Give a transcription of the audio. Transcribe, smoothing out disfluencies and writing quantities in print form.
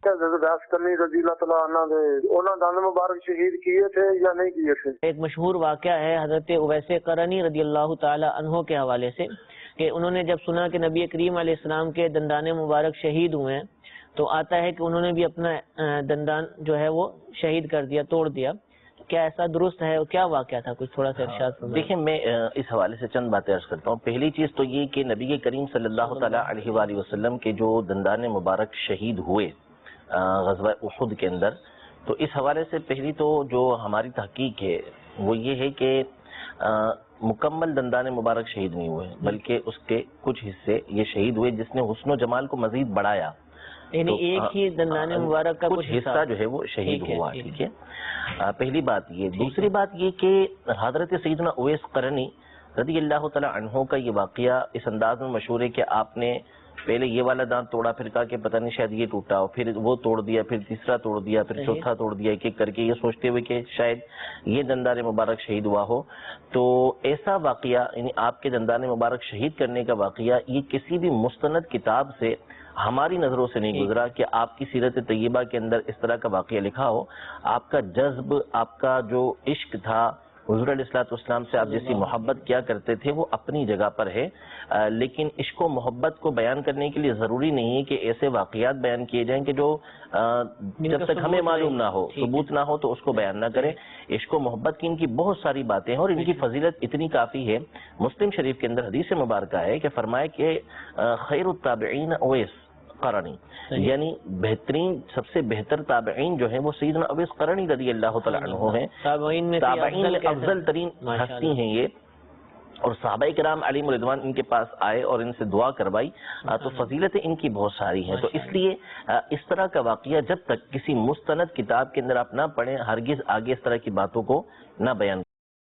حضرت کرنی رضی اللہ تعالیٰ عنہ دے انہاں دند مبارک شہید کیے تھے یا نہیں کیے تھے؟ ایک مشہور واقعہ ہے حضرت اویس قرنی رضی اللہ تعالی عنہ کے حوالے سے کہ انہوں نے جب سنا کہ نبی کریم علیہ السلام کے دندان مبارک شہید ہوئے ہیں تو آتا ہے کہ انہوں نے بھی اپنا دندان جو ہے وہ شہید کر دیا، توڑ دیا. کیا ایسا درست ہے؟ کیا واقعہ تھا؟ کچھ تھوڑا سا ارشاد فرمائیں. دیکھیں، میں اس حوالے سے چند باتیں عرض کرتا ہوں. پہلی چیز تو یہ کہ نبی کریم صلی اللہ تعالیٰ علیہ وآلہ وسلم کے جو دندان مبارک شہید ہوئے غزوہ احد کے اندر، تو اس حوالے سے پہلی تو جو ہماری تحقیق ہے وہ یہ ہے کہ مکمل دندان مبارک شہید نہیں ہوئے، بلکہ اس کے کچھ حصے یہ شہید ہوئے جس نے حسن و جمال کو مزید بڑھایا. یعنی ایک ہی دندان مبارک کا کچھ حصہ جو ہے وہ شہید ہوا. ٹھیک ہے، پہلی بات یہ. دوسری بات یہ کہ حضرت سیدنا اویس قرنی رضی اللہ تعالی عنہ کا یہ واقعہ اس انداز میں مشہور ہے کہ آپ نے پہلے یہ والا دانت توڑا، پھر کہا کہ پتہ نہیں شاید یہ ٹوٹا ہو، پھر وہ توڑ دیا، پھر تیسرا توڑ دیا، پھر چوتھا توڑ دیا، ایک ایک کر کے یہ سوچتے ہوئے کہ شاید یہ دندان مبارک شہید ہوا ہو. تو ایسا واقعہ، یعنی آپ کے دندان مبارک شہید کرنے کا واقعہ، یہ کسی بھی مستند کتاب سے ہماری نظروں سے نہیں گزرا کہ آپ کی سیرت طیبہ کے اندر اس طرح کا واقعہ لکھا ہو. آپ کا جذب، آپ کا جو عشق تھا حضور علیہ الصلوۃ والسلام سے، آپ جیسی محبت کیا کرتے تھے، وہ اپنی جگہ پر ہے. لیکن عشق و محبت کو بیان کرنے کے لیے ضروری نہیں ہے کہ ایسے واقعات بیان کیے جائیں کہ جو جب تک ہمیں معلوم نہ ہو، ثبوت نہ ہو، تو اس کو بیان نہ کریں. عشق و محبت کی ان کی بہت ساری باتیں ہیں اور ان کی فضیلت اتنی کافی ہے. مسلم شریف کے اندر حدیث مبارکہ ہے کہ فرمایا کہ خیر التابعین اویس قرنی، یعنی بہترین، سب سے بہتر تابعین جو ہیں وہ سیدنا اویس قرنی رضی اللہ تعالی عنہ ہیں. تابعین میں افضل ترین ہستی ہیں یہ. اور صحابہ کرام علیہم رضوان ان کے پاس آئے اور ان سے دعا کروائی. تو فضیلتیں ان کی بہت ساری ہیں. تو اس لیے اس طرح کا واقعہ جب تک کسی مستند کتاب کے اندر آپ نہ پڑھیں، ہرگز آگے اس طرح کی باتوں کو نہ بیان